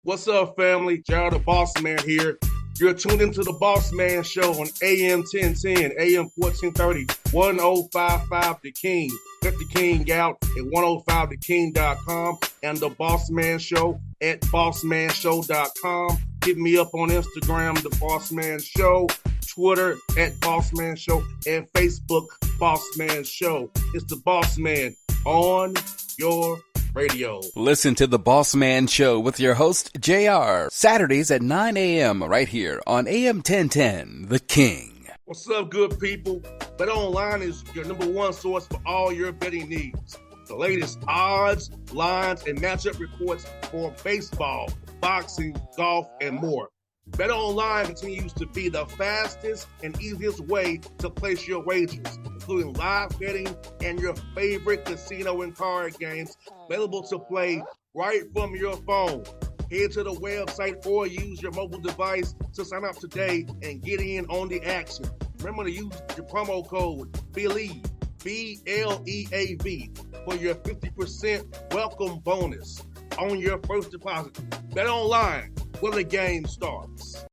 What's up, family? Gerald the Bossman here. You're tuned into the Bossman Show on AM 1010, AM 1430, 1055 The King. Let the King out at 105theking.com and the Bossman Show at bossmanshow.com. Hit me up on Instagram, The Bossman Show, Twitter at Bossman Show, and Facebook, Bossman Show. It's the Bossman on your radio. Listen to the Bossman Show with your host, JR, Saturdays at 9 a.m. right here on AM 1010, The King. What's up, good people? BetOnline is your number one source for all your betting needs. The latest odds, lines, and matchup reports for baseball, boxing, golf, and more. BetOnline continues to be the fastest and easiest way to place your wagers, including live betting and your favorite casino and card games available to play right from your phone. Head to the website or use your mobile device to sign up today and get in on the action. Remember to use your promo code BELIEVE, B-L-E-A-V, for your 50% welcome bonus on your first deposit. BetOnline, where the game starts.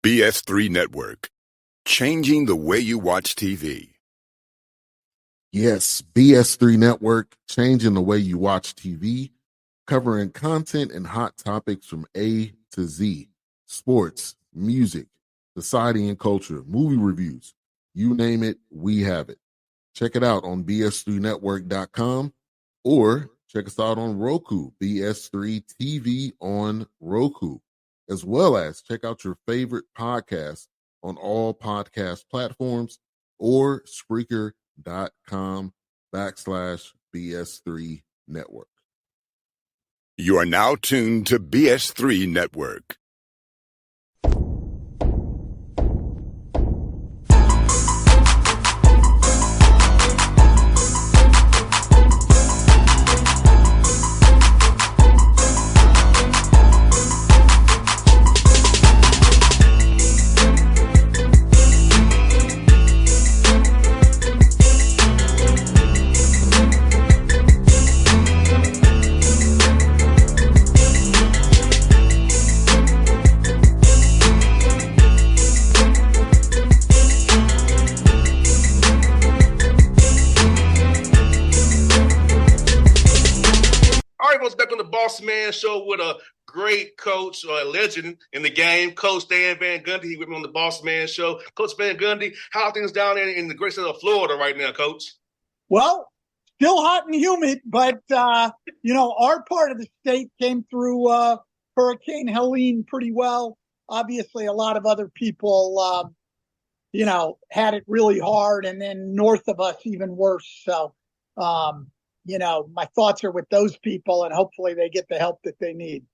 BS3 Network, changing the way you watch TV. Yes, BS3 Network, changing the way you watch TV, covering content and hot topics from A to Z, sports, music, society and culture, movie reviews, you name it, we have it. Check it out on bs3network.com or check us out on Roku, BS3 TV on Roku, as well as check out your favorite podcast on all podcast platforms or Spreaker.com/BS3 Network. You are now tuned to BS3 Network. Bossman Show with a great coach or a legend in the game, Coach Dan Van Gundy. He with me on the Bossman Show. Coach Van Gundy, how are things down there in the great state of Florida right now, Coach? Well, still hot and humid, but, our part of the state came through Hurricane Helene pretty well. Obviously, a lot of other people, had it really hard, and then north of us even worse. So, my thoughts are with those people, and hopefully they get the help that they need.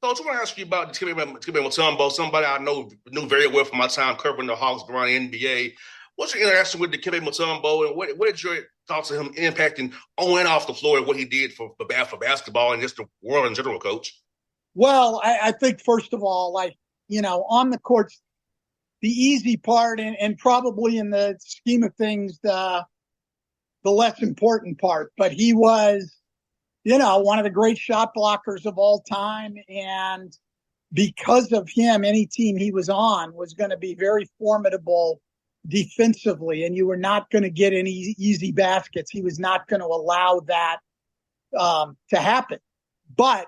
So I just want to ask you about Dikembe Mutombo, somebody I knew very well from my time covering the Hawks around the NBA. What's your interaction with Dikembe Mutombo, and what did your thoughts of him impacting on and off the floor and what he did for basketball and just the world in general, Coach? Well, I think, first of all, on the courts, the easy part and probably in the scheme of things, the less important part, but he was, one of the great shot blockers of all time. And because of him, any team he was on was going to be very formidable defensively, and you were not going to get any easy baskets. He was not going to allow that to happen. But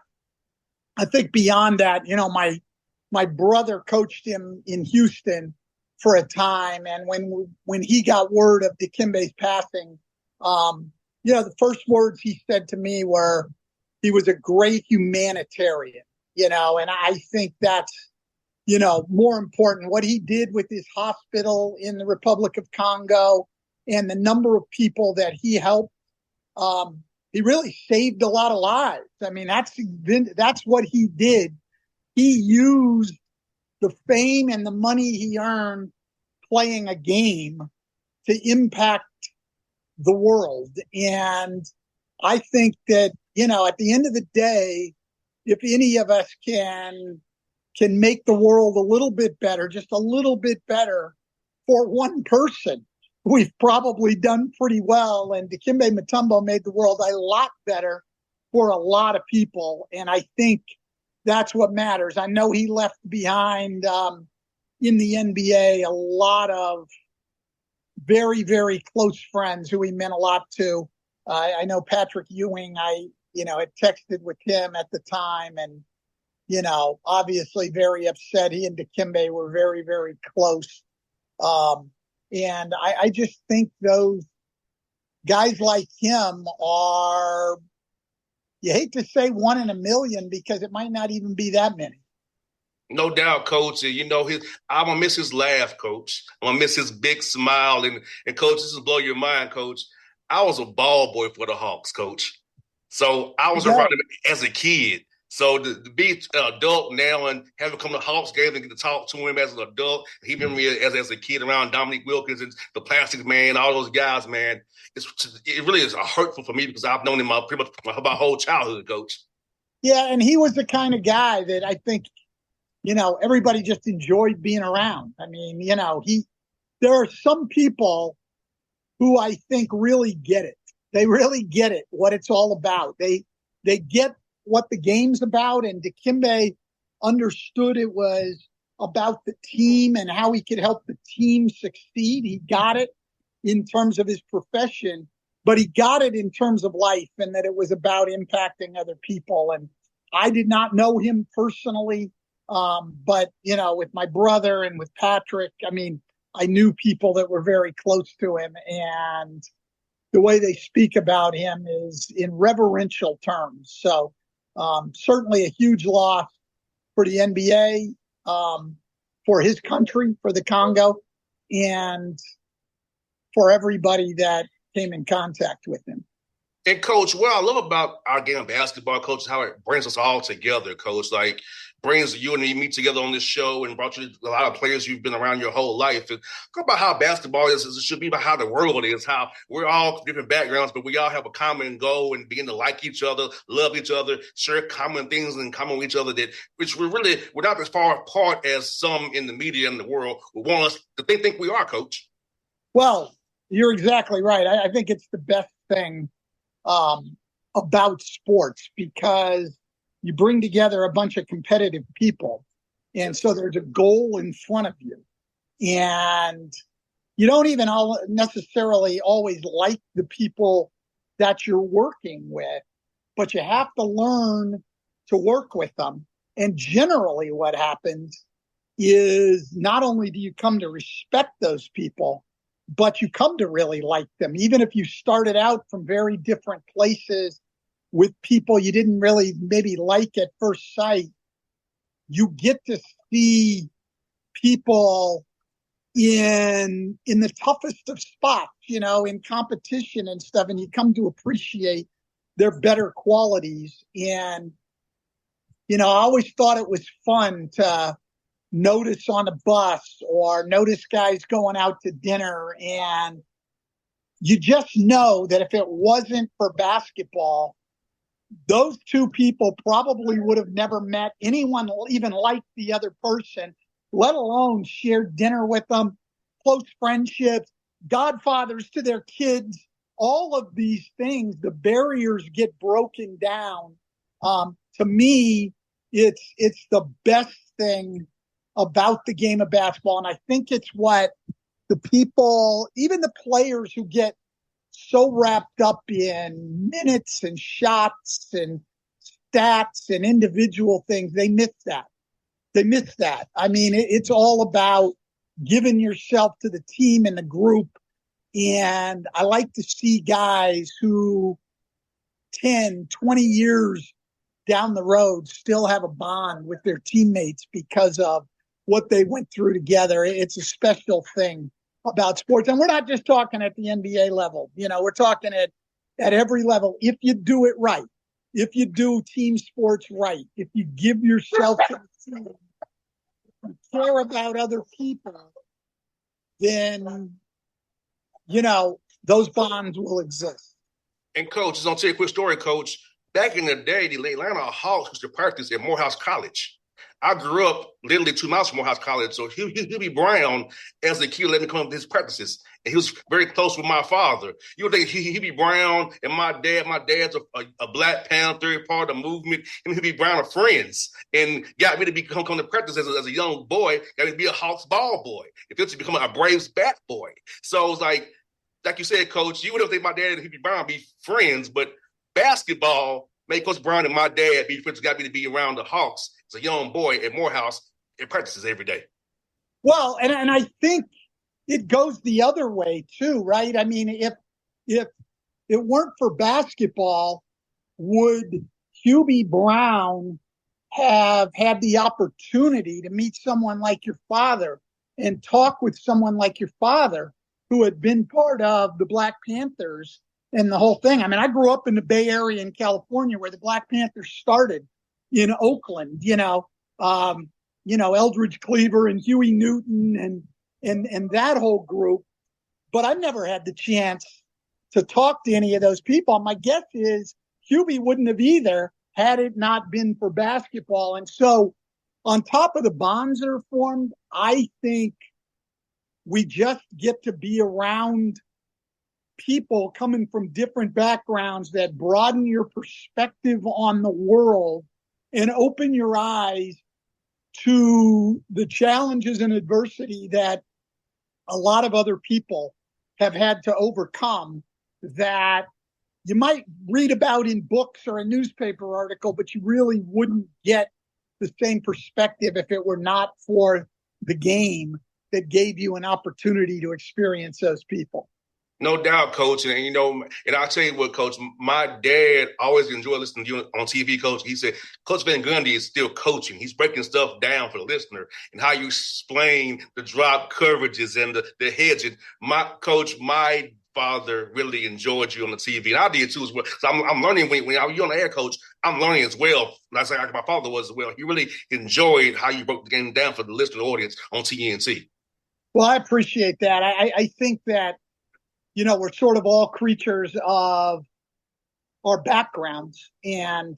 I think beyond that, my brother coached him in Houston for a time. And when he got word of Dikembe's passing, the first words he said to me were, he was a great humanitarian, and I think that's, more important. What he did with his hospital in the Republic of Congo and the number of people that he helped, he really saved a lot of lives. I mean, that's what he did. He used the fame and the money he earned playing a game to impact the world. And I think that, at the end of the day, if any of us can make the world a little bit better, just a little bit better for one person, we've probably done pretty well. And Dikembe Mutombo made the world a lot better for a lot of people. And I think, that's what matters. I know he left behind in the NBA a lot of very, very close friends who he meant a lot to. I know Patrick Ewing, had texted with him at the time, and, obviously very upset. He and Dikembe were very, very close. And I just think those guys like him are, you hate to say one in a million because it might not even be that many. No doubt, Coach. And I'm gonna miss his laugh, Coach. I'm gonna miss his big smile. And Coach, this will blow your mind, Coach. I was a ball boy for the Hawks, Coach. So I was around him as a kid. So to be an adult now and have him come to Hawks games and get to talk to him as an adult, he been me as a kid around Dominique Wilkins and the Plastic Man, all those guys, man. It really is hurtful for me because I've known him pretty much my whole childhood, Coach. Yeah, and he was the kind of guy that I think, everybody just enjoyed being around. I mean, there are some people who I think really get it. They really get it, what it's all about. They get what the game's about, and Dikembe understood it was about the team and how he could help the team succeed. He got it in terms of his profession, but he got it in terms of life, and that it was about impacting other people. And I did not know him personally, but, with my brother and with Patrick, I mean, I knew people that were very close to him, and the way they speak about him is in reverential terms. So certainly a huge loss for the NBA, for his country, for the Congo, and for everybody that came in contact with him. And, Coach, what I love about our game of basketball, Coach, is how it brings us all together, Coach. Like, brings you and me meet together on this show and brought you a lot of players you've been around your whole life. And talk about how basketball is. It should be about how the world is, how we're all different backgrounds, but we all have a common goal and begin to like each other, love each other, share common things in common with each other, which we're not as far apart as some in the media in the world who want us to think we are, Coach. Well, you're exactly right. I think it's the best thing about sports, because you bring together a bunch of competitive people. And so there's a goal in front of you. And you don't even necessarily always like the people that you're working with, but you have to learn to work with them. And generally what happens is not only do you come to respect those people, but you come to really like them. Even if you started out from very different places with people you didn't really maybe like at first sight, you get to see people in the toughest of spots, in competition and stuff, and you come to appreciate their better qualities. And, I always thought it was fun to notice on a bus or notice guys going out to dinner, and you just know that if it wasn't for basketball, those two people probably would have never met anyone even like the other person, let alone shared dinner with them, close friendships, godfathers to their kids. All of these things, the barriers get broken down. To me, it's the best thing about the game of basketball. And I think it's what the people, even the players who get so wrapped up in minutes and shots and stats and individual things, they miss that. I mean, it's all about giving yourself to the team and the group. And I like to see guys who 10, 20 years down the road still have a bond with their teammates because of what they went through together. It's a special thing about sports. And we're not just talking at the NBA level. We're talking at every level. If you do it right, if you do team sports right, if you give yourself to the team, and care about other people, then, those bonds will exist. And, Coach, just going to tell you a quick story, Coach. Back in the day, the Atlanta Hawks used to practice at Morehouse College. I grew up literally 2 miles from Morehouse College, so Hubie Brown, as a kid, let me come to his practices, and he was very close with my father. You would think Hubie Brown and my dad's a Black Panther, part of the movement, and Hubie Brown are friends, and got me to come to practice as a young boy, got me to be a Hawks ball boy, eventually becoming a Braves bat boy. So it was like you said, Coach, you wouldn't think my dad and Hubie Brown be friends, but basketball made Coach Brown and my dad be friends, got me to be around the Hawks as a young boy at Morehouse in practices every day. Well, and I think it goes the other way too, right? I mean, if it weren't for basketball, would Hubie Brown have had the opportunity to meet someone like your father and talk with someone like your father who had been part of the Black Panthers and the whole thing? I mean, I grew up in the Bay Area in California where the Black Panthers started in Oakland, Eldridge Cleaver and Huey Newton and that whole group. But I've never had the chance to talk to any of those people. My guess is Hubie wouldn't have either had it not been for basketball. And so on top of the bonds that are formed, I think we just get to be around people coming from different backgrounds that broaden your perspective on the world and open your eyes to the challenges and adversity that a lot of other people have had to overcome that you might read about in books or a newspaper article, but you really wouldn't get the same perspective if it were not for the game that gave you an opportunity to experience those people. No doubt, Coach. And I'll tell you what, Coach, my dad always enjoyed listening to you on TV, Coach. He said, Coach Van Gundy is still coaching. He's breaking stuff down for the listener and how you explain the drop coverages and the hedging. My father really enjoyed you on the TV, and I did too as well. So I'm learning when you're on the air, Coach. I'm learning as well. Like my father was as well. He really enjoyed how you broke the game down for the listening audience on TNT. Well, I appreciate that. I think that, we're sort of all creatures of our backgrounds. And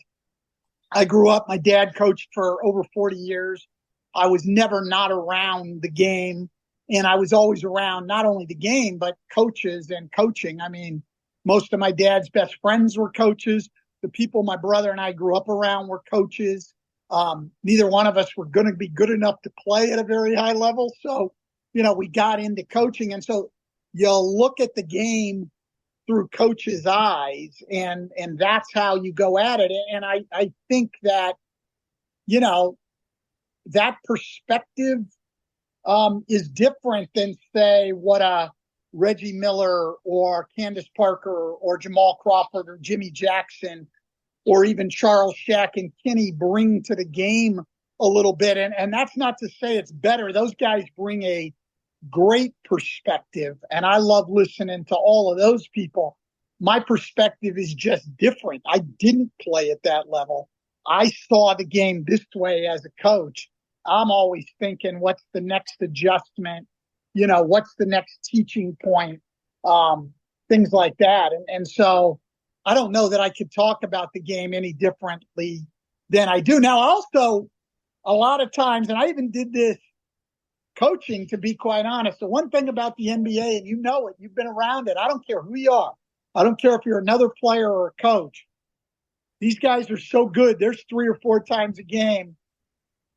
I grew up, my dad coached for over 40 years. I was never not around the game. And I was always around not only the game, but coaches and coaching. I mean, most of my dad's best friends were coaches. The people my brother and I grew up around were coaches. Neither one of us were going to be good enough to play at a very high level. So, we got into coaching. And so you'll look at the game through coaches' eyes, and that's how you go at it. And I think that, that perspective is different than, say, what a Reggie Miller or Candace Parker or Jamal Crawford or Jimmy Jackson or even Charles Shack and Kinney bring to the game a little bit. And that's not to say it's better. Those guys bring a great perspective, and I love listening to all of those people. My perspective is just different. I didn't play at that level. I saw the game this way as a coach. I'm always thinking, what's the next adjustment? What's the next teaching point? Things like that. And so I don't know that I could talk about the game any differently than I do. Now, also, a lot of times, and I even did this coaching, to be quite honest. The one thing about the NBA, and you've been around it. I don't care who you are. I don't care if you're another player or a coach. These guys are so good. There's 3 or 4 times a game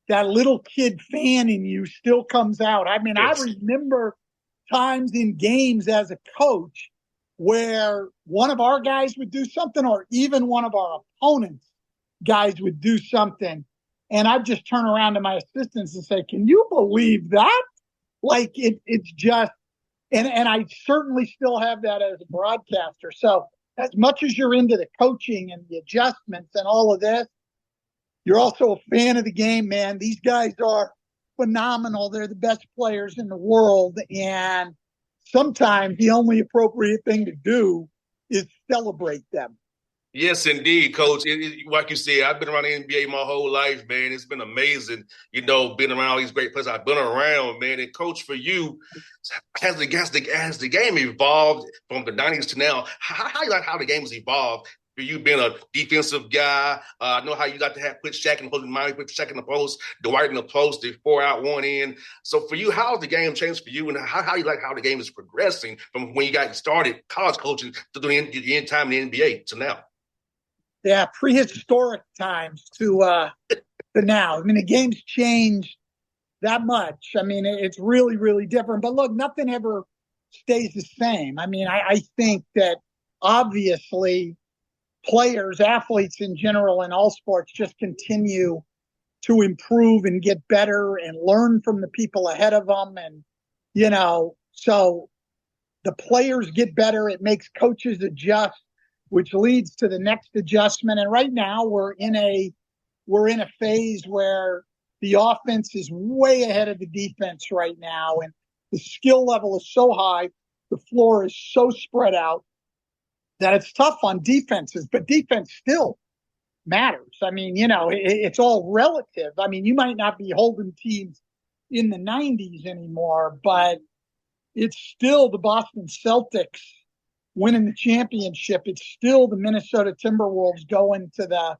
that little kid fan in you still comes out. I mean, yes. I remember times in games as a coach where one of our guys would do something, or even one of our opponents' guys would do something. And I'd just turn around to my assistants and say, can you believe that? Like it's just, and I certainly still have that as a broadcaster. So as much as you're into the coaching and the adjustments and all of this, you're also a fan of the game, man. These guys are phenomenal. They're the best players in the world. And sometimes the only appropriate thing to do is celebrate them. Yes, indeed, Coach. Like you said, I've been around the NBA my whole life, man. It's been amazing, being around all these great players I've been around, man. And, Coach, for you, as the game evolved from the 90s to now, how you like how the game has evolved for you being a defensive guy. I know how you got to have put Shaq in the put Shaq in the post, Dwight in the post, the 4 out, 1 in. So for you, how's the game changed for you, and how you like how the game is progressing from when you got started college coaching to the end time in the NBA to now? Yeah, prehistoric times to now. I mean, the game's changed that much. I mean, it's really, really different. But look, nothing ever stays the same. I mean, I think that obviously players, athletes in general in all sports just continue to improve and get better and learn from the people ahead of them. And, so the players get better. It makes coaches adjust, which leads to the next adjustment. And right now we're in a phase where the offense is way ahead of the defense right now. And the skill level is so high. The floor is so spread out that it's tough on defenses, but defense still matters. I mean, it's all relative. I mean, you might not be holding teams in the 90s anymore, but it's still the Boston Celtics winning the championship. It's still the Minnesota Timberwolves going to the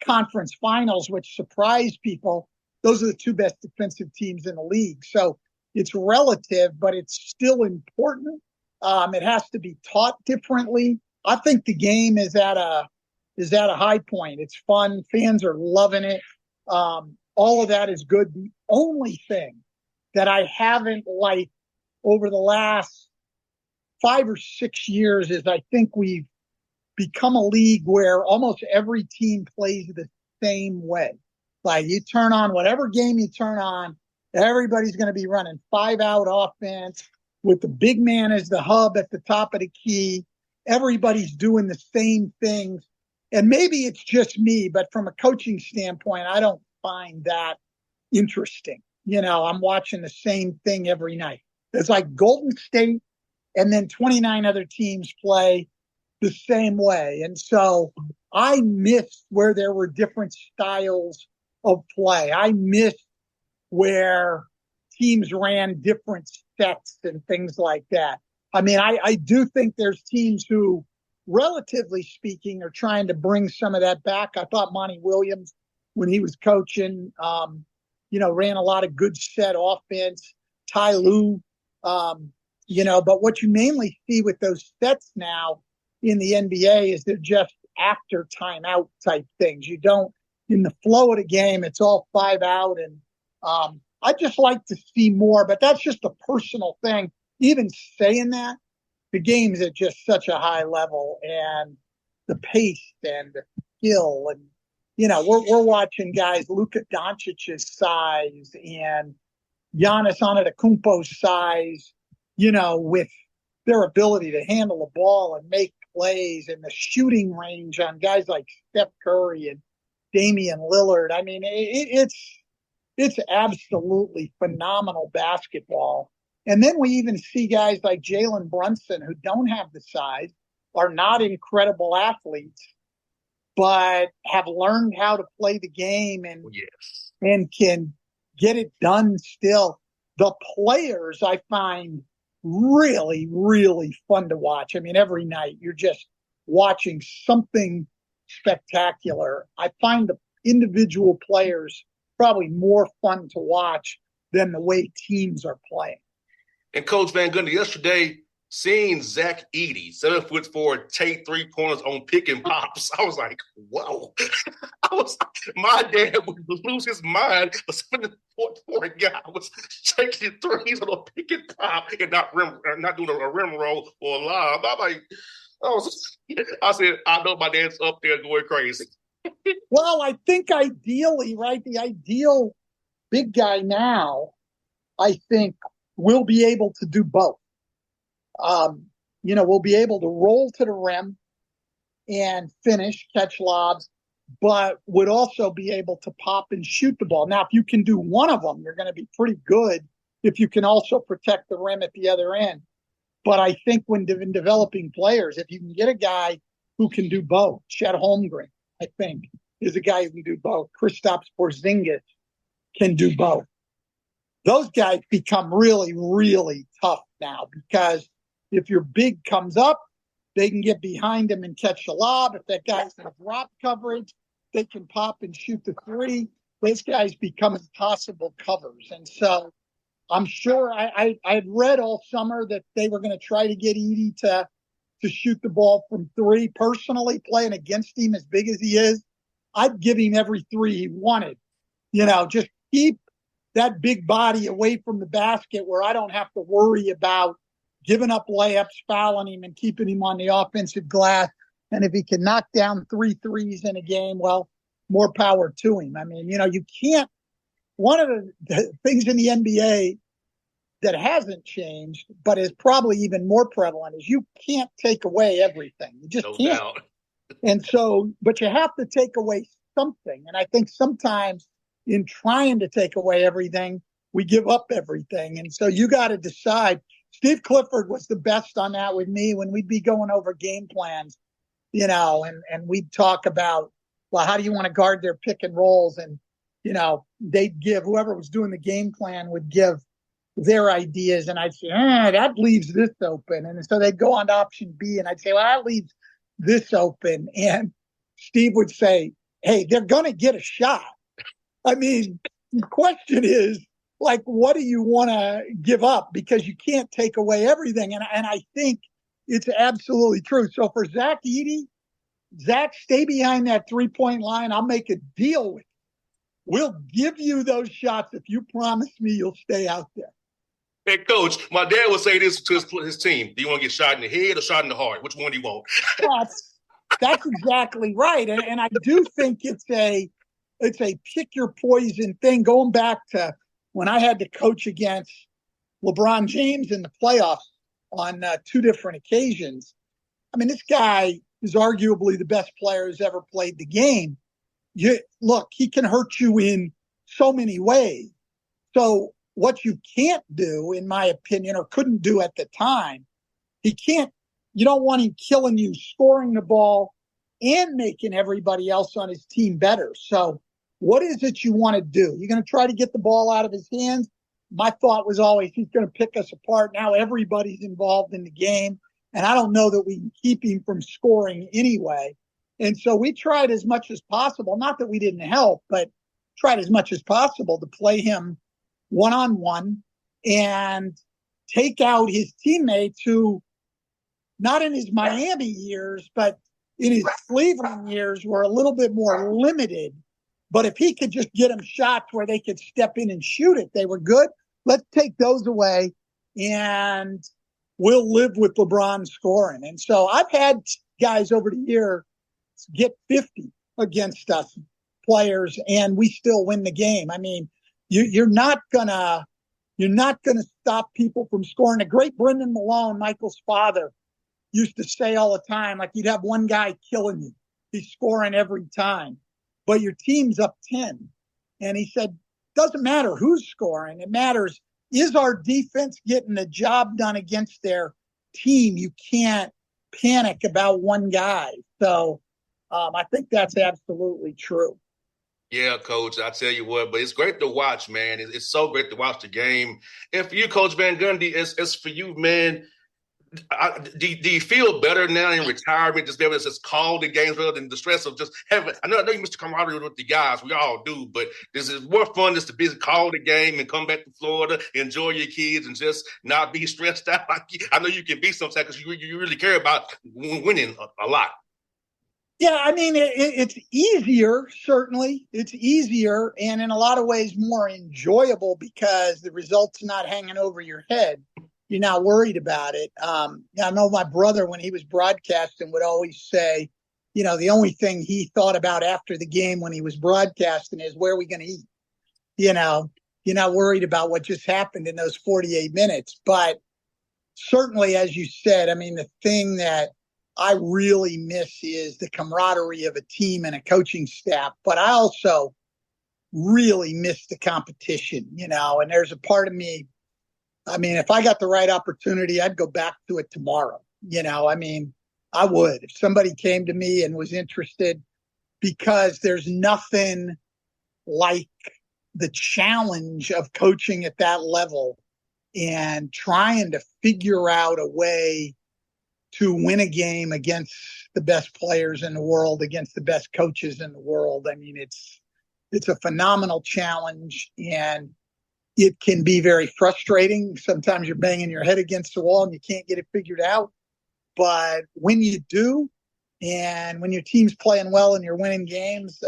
conference finals, which surprised people. Those are the two best defensive teams in the league. So it's relative, but it's still important. It has to be taught differently. I think the game is at a high point. It's fun. Fans are loving it. All of that is good. The only thing that I haven't liked over the last 5 or 6 years is I think we've become a league where almost every team plays the same way. Like you turn on whatever game you turn on, everybody's going to be running 5-out offense with the big man as the hub at the top of the key. Everybody's doing the same things. And maybe it's just me, but from a coaching standpoint, I don't find that interesting. I'm watching the same thing every night. It's like Golden State and then 29 other teams play the same way. And so I miss where there were different styles of play. I miss where teams ran different sets and things like that. I mean, I do think there's teams who, relatively speaking, are trying to bring some of that back. I thought Monty Williams, when he was coaching, ran a lot of good set offense. Ty Lue, but what you mainly see with those sets now in the NBA is they're just after timeout type things. You don't, in the flow of the game, it's all 5-out. And I just like to see more, but that's just a personal thing. Even saying that, the game's at just such a high level, and the pace and the skill, and we're watching guys Luka Doncic's size and Giannis Antetokounmpo's size, with their ability to handle the ball and make plays, and the shooting range on guys like Steph Curry and Damian Lillard. I mean, it's absolutely phenomenal basketball. And then we even see guys like Jalen Brunson, who don't have the size, are not incredible athletes, but have learned how to play the game and can get it done still. The players I find really, really fun to watch. I mean, every night you're just watching something spectacular. I find the individual players probably more fun to watch than the way teams are playing. And Coach Van Gundy, yesterday, seeing Zach Edey, 7'4", take 3 pointers on pick and pops, I was like, whoa. My dad would lose his mind. A 7'4" guy was taking threes on a pick and pop and not doing a rim roll or a lob. I said, I know my dad's up there going crazy. Well, I think ideally, right, the ideal big guy now, I think, will be able to do both. We'll be able to roll to the rim and finish, catch lobs, but would also be able to pop and shoot the ball. Now, if you can do one of them, you're going to be pretty good if you can also protect the rim at the other end. But I think when developing players, if you can get a guy who can do both, Chet Holmgren, I think, is a guy who can do both. Kristaps Porzingis can do both. Those guys become really, really tough now, because if your big comes up, they can get behind him and catch the lob. If that guy's in drop coverage, they can pop and shoot the three. Those guys become impossible covers. And so I'm sure I'd read all summer that they were going to try to get Edey to shoot the ball from three. Personally, playing against him as big as he is, I'd give him every three he wanted. Just keep that big body away from the basket where I don't have to worry about giving up layups, fouling him, and keeping him on the offensive glass. And if he can knock down 3 threes in a game, well, more power to him. I mean, you can't – one of the things in the NBA that hasn't changed but is probably even more prevalent is you can't take away everything. You just can't. Doubt. And so – but you have to take away something. And I think sometimes – in trying to take away everything, we give up everything. And so you got to decide. Steve Clifford was the best on that with me when we'd be going over game plans, and we'd talk about, well, how do you want to guard their pick and rolls? And, they'd give, whoever was doing the game plan would give their ideas. And I'd say, that leaves this open. And so they'd go on to option B. And I'd say, well, that leaves this open. And Steve would say, hey, they're going to get a shot. I mean, the question is, what do you want to give up? Because you can't take away everything. And I think it's absolutely true. So for Zach Edey, Zach, stay behind that three-point line. I'll make a deal with you. We'll give you those shots if you promise me you'll stay out there. Hey, Coach, my dad would say this to his team. Do you want to get shot in the head or shot in the heart? Which one do you want? That's exactly right. And I do think it's a pick your poison thing, going back to when I had to coach against LeBron James in the playoffs on 2 different occasions. I mean, this guy is arguably the best player who's ever played the game. Look, he can hurt you in so many ways. So what you can't do, in my opinion, or couldn't do at the time, you don't want him killing you, scoring the ball, and making everybody else on his team better. So what is it you want to do? You're going to try to get the ball out of his hands? My thought was always he's going to pick us apart. Now everybody's involved in the game, and I don't know that we can keep him from scoring anyway. And so we tried as much as possible, not that we didn't help, but tried as much as possible to play him one-on-one and take out his teammates who, not in his Miami years, but in his Cleveland years, were a little bit more limited. But if he could just get them shots where they could step in and shoot it, they were good. Let's take those away, and we'll live with LeBron scoring. And so I've had guys over the year get 50 against us, players, and we still win the game. I mean, you're not gonna stop people from scoring. The great Brendan Malone, Michael's father, used to say all the time, you'd have one guy killing you. He's scoring every time. But your team's up 10. And he said, doesn't matter who's scoring. It matters, is our defense getting the job done against their team? You can't panic about one guy. So I think that's absolutely true. Yeah, Coach, I tell you what, but it's great to watch, man. It's so great to watch the game. And for you, Coach Van Gundy, it's for you, man. Do you feel better now in retirement, just be able to just call the games rather than the stress of just having – I know you missed camaraderie with the guys. We all do. But this is more fun just to be call the game and come back to Florida, enjoy your kids, and just not be stressed out. I know you can be sometimes because you really care about winning a lot. Yeah, I mean, it's easier, certainly. It's easier and in a lot of ways more enjoyable because the result's not hanging over your head. You're not worried about it. I know my brother, when he was broadcasting, would always say, the only thing he thought about after the game when he was broadcasting is, where are we going to eat? You're not worried about what just happened in those 48 minutes. But certainly, as you said, I mean, the thing that I really miss is the camaraderie of a team and a coaching staff. But I also really miss the competition, and there's a part of me, I mean, if I got the right opportunity, I'd go back to it tomorrow. I mean, I would. If somebody came to me and was interested, because there's nothing like the challenge of coaching at that level and trying to figure out a way to win a game against the best players in the world, against the best coaches in the world. I mean, it's a phenomenal challenge, and it can be very frustrating. Sometimes you're banging your head against the wall and you can't get it figured out. But when you do, and when your team's playing well and you're winning games,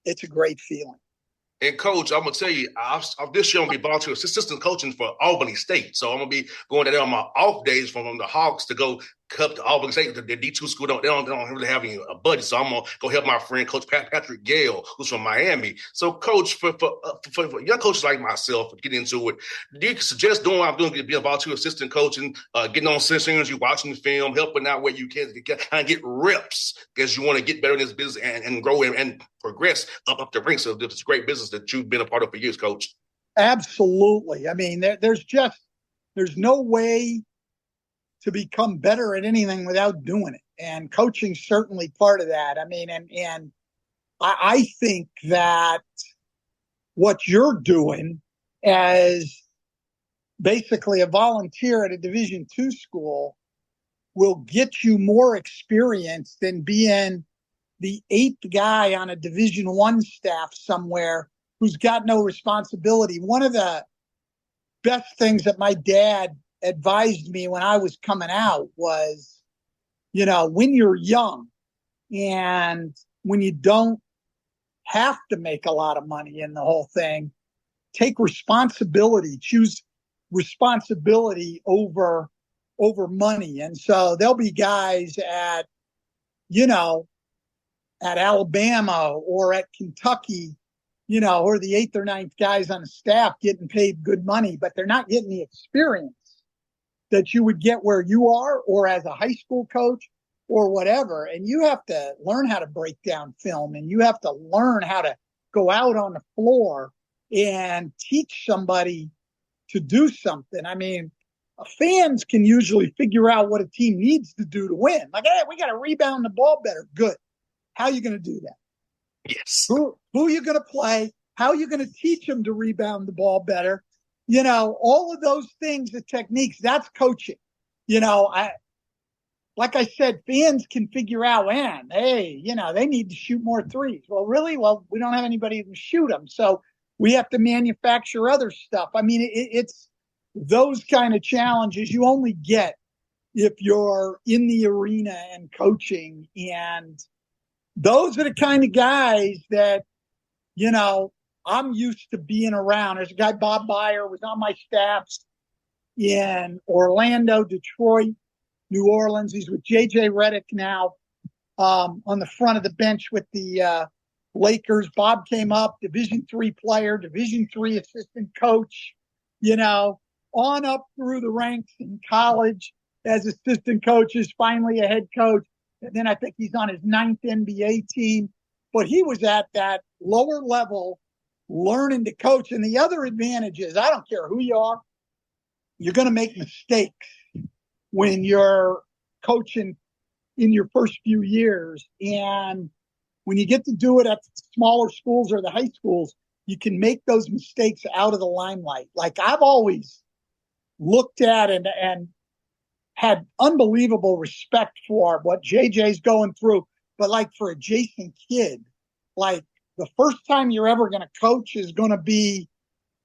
it's a great feeling. And Coach, I'm gonna tell you, this year I'm gonna be volunteer assistant coaching for Albany State. So I'm gonna be going there on my off days from the Hawks to go cup to Albany State. The D2 school they don't really have any budget. So I'm gonna go help my friend Coach Patrick Gale, who's from Miami. So Coach, for young coaches like myself, get into it. Do you suggest doing what I'm doing, being a volunteer assistant coaching, getting on sessions, you watching the film, helping out where you can, kind of get reps because you want to get better in this business and grow and progress up the ranks of this great business that you've been a part of for years, Coach? Absolutely. I mean, there's no way to become better at anything without doing it. And coaching's certainly part of that. I mean, and I think that what you're doing as basically a volunteer at a Division II school will get you more experience than being the 8th guy on a Division I staff somewhere who's got no responsibility. One of the best things that my dad advised me when I was coming out was, when you're young and when you don't have to make a lot of money in the whole thing, take responsibility, choose responsibility over money. And so there'll be guys at Alabama or at Kentucky, who are the 8th or 9th guys on the staff getting paid good money, but they're not getting the experience that you would get where you are or as a high school coach or whatever. And you have to learn how to break down film, and you have to learn how to go out on the floor and teach somebody to do something. I mean, fans can usually figure out what a team needs to do to win. Like, hey, we got to rebound the ball better. Good. How are you going to do that? Yes. Who are you going to play? How are you going to teach them to rebound the ball better? All of those things, the techniques, that's coaching. Like I said, fans can figure out, man, hey, they need to shoot more threes. Well, really? Well, we don't have anybody who can shoot them. So we have to manufacture other stuff. I mean, it's those kind of challenges you only get if you're in the arena and coaching. And those are the kind of guys that, I'm used to being around. There's a guy, Bob Byer, was on my staffs in Orlando, Detroit, New Orleans. He's with J.J. Redick now on the front of the bench with the Lakers. Bob came up, Division III player, Division III assistant coach, on up through the ranks in college as assistant coaches, finally a head coach. And then I think he's on his 9th NBA team. But he was at that lower level learning to coach. And the other advantage is, I don't care who you are, you're going to make mistakes when you're coaching in your first few years. And when you get to do it at the smaller schools or the high schools, you can make those mistakes out of the limelight. Like I've always looked at and had unbelievable respect for what JJ's going through. But like for a Jason Kidd, like the first time you're ever going to coach is going to be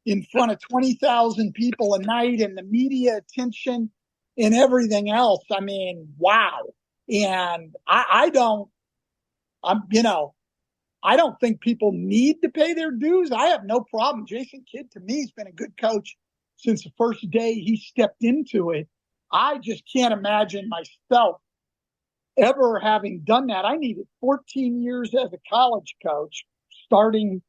in front of 20,000 people a night and the media attention and everything else. I mean, wow. And I don't think people need to pay their dues. I have no problem. Jason Kidd, to me, has been a good coach since the first day he stepped into it. I just can't imagine myself ever having done that. I needed 14 years as a college coach, starting,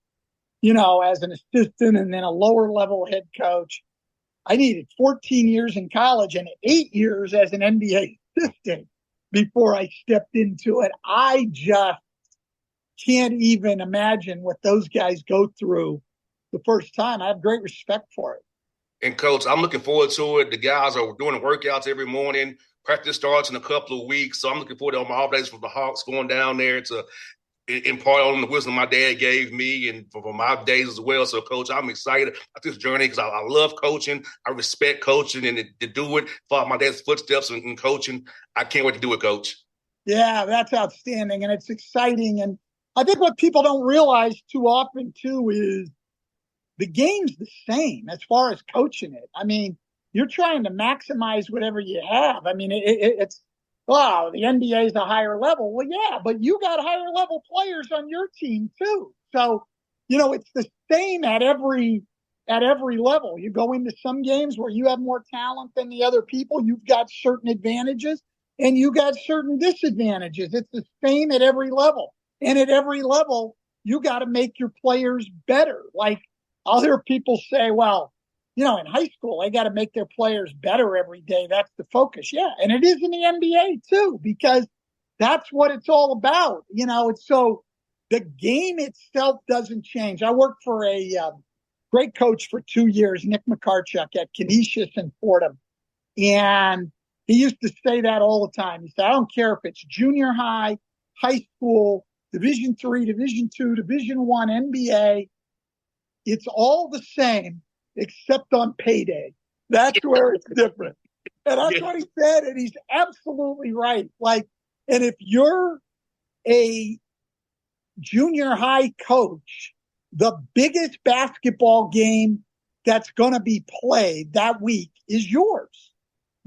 as an assistant and then a lower level head coach. I needed 14 years in college and 8 years as an NBA assistant before I stepped into it. I just can't even imagine what those guys go through the first time. I have great respect for it. And Coach, I'm looking forward to it. The guys are doing the workouts every morning. Practice starts in a couple of weeks. So I'm looking forward to all my off days for the Hawks going down there to impart on the wisdom my dad gave me and for my days as well. So, Coach, I'm excited about this journey because I love coaching. I respect coaching, and to do it, follow my dad's footsteps in coaching. I can't wait to do it, Coach. Yeah, that's outstanding, and it's exciting. And I think what people don't realize too often, too, is the game's the same as far as coaching it. I mean, you're trying to maximize whatever you have. I mean, it's the NBA is a higher level. Well, yeah, but you got higher level players on your team too. So, it's the same at every level. You go into some games where you have more talent than the other people. You've got certain advantages and you got certain disadvantages. It's the same at every level. And at every level, you got to make your players better. Like, I'll hear people say, well, in high school, they got to make their players better every day. That's the focus. Yeah. And it is in the NBA too, because that's what it's all about. So the game itself doesn't change. I worked for a great coach for 2 years, Nick McCarchuk at Canisius and Fordham. And he used to say that all the time. He said, I don't care if it's junior high, high school, Division III, Division II, Division I, NBA. It's all the same except on payday. That's where it's different. And that's what he said, and he's absolutely right. And if you're a junior high coach, the biggest basketball game that's going to be played that week is yours,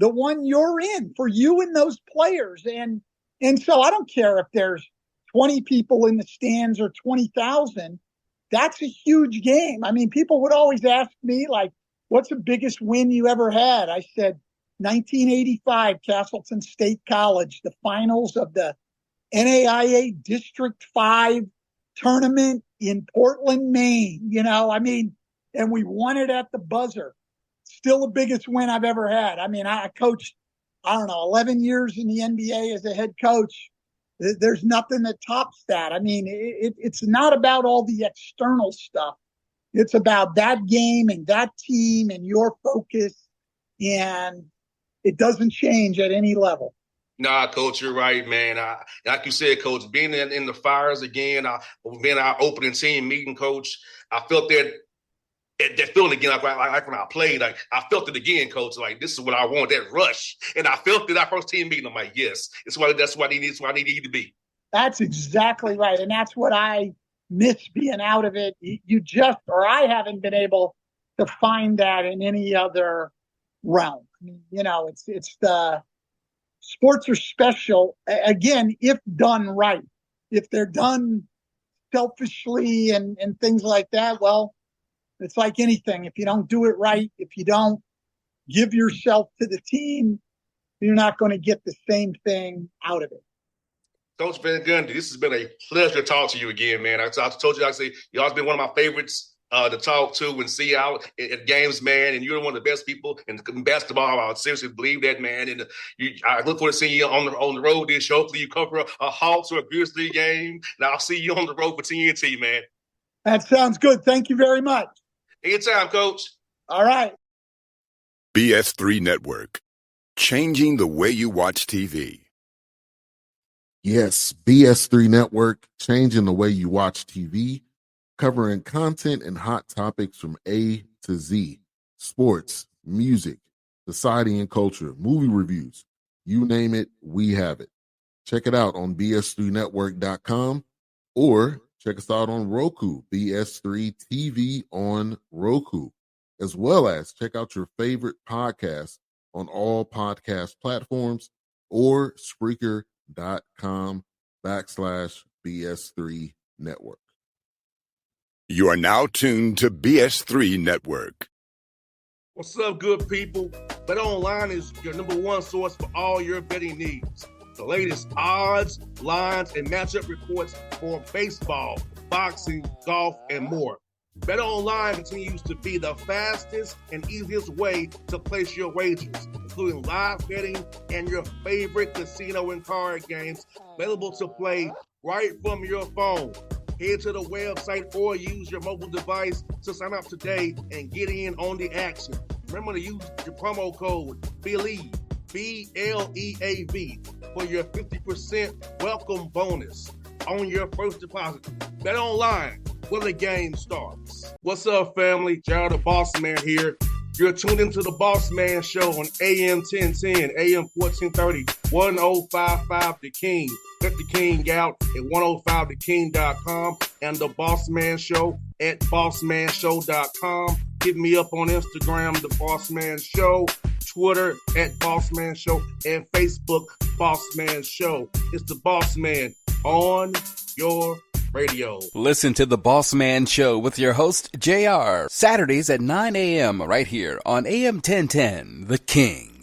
the one you're in for you and those players. And so I don't care if there's 20 people in the stands or 20,000. That's a huge game. I mean, people would always ask me, what's the biggest win you ever had? I said, 1985, Castleton State College, the finals of the NAIA District 5 tournament in Portland, Maine. And we won it at the buzzer. Still the biggest win I've ever had. I mean, I coached, 11 years in the NBA as a head coach. There's nothing that tops that. I mean, it's not about all the external stuff. It's about that game and that team and your focus, and it doesn't change at any level. Nah, Coach, you're right, man. Like you said, Coach, being in the Fires again, being our opening team meeting, Coach, I felt that feeling again, like when I played, I felt it again, Coach. This is what I want, that rush, and I felt it our first team meeting. I'm like, yes, that's what I need to be. That's exactly right, and that's what I miss being out of it. I haven't been able to find that in any other realm. I mean, it's the sports are special again if done right. If they're done selfishly and things like that, well. It's like anything. If you don't do it right, if you don't give yourself to the team, you're not going to get the same thing out of it. Coach Van Gundy, this has been a pleasure to talk to you again, man. I told you, you've always been one of my favorites to talk to and see out at games, man. And you're one of the best people in basketball. I seriously believe that, man. And I look forward to seeing you on the road this show. Hopefully you cover a Hawks or a Grizzly game. And I'll see you on the road for TNT, man. That sounds good. Thank you very much. Anytime, Coach. All right. BS3 Network, changing the way you watch TV. Yes, BS3 Network, changing the way you watch TV, covering content and hot topics from A to Z, sports, music, society and culture, movie reviews, you name it, we have it. Check it out on bs3network.com or check us out on Roku, BS3 TV on Roku, as well as check out your favorite podcast on all podcast platforms or Spreaker.com/BS3 Network. You are now tuned to BS3 Network. What's up, good people? Bet Online is your number one source for all your betting needs. The latest odds, lines, and matchup reports for baseball, boxing, golf, and more. Bet Online continues to be the fastest and easiest way to place your wagers, including live betting and your favorite casino and card games available to play right from your phone. Head to the website or use your mobile device to sign up today and get in on the action. Remember to use your promo code BELIEVE, BLEAV, for your 50% welcome bonus. on your first deposit. Bet online when the game starts. What's up, family? Jared the Bossman here. You're tuned into the Bossman Show on AM 1010, AM 1430, 1055 The King. Check The King out at 105theking.com and the Bossman Show at bossmanshow.com. Hit me up on Instagram, The Bossman Show, Twitter at Bossman Show, and Facebook, Bossman Show. It's the Bossman on your radio. Listen to the Bossman Show with your host, JR, Saturdays at 9 a.m. right here on AM 1010, The King.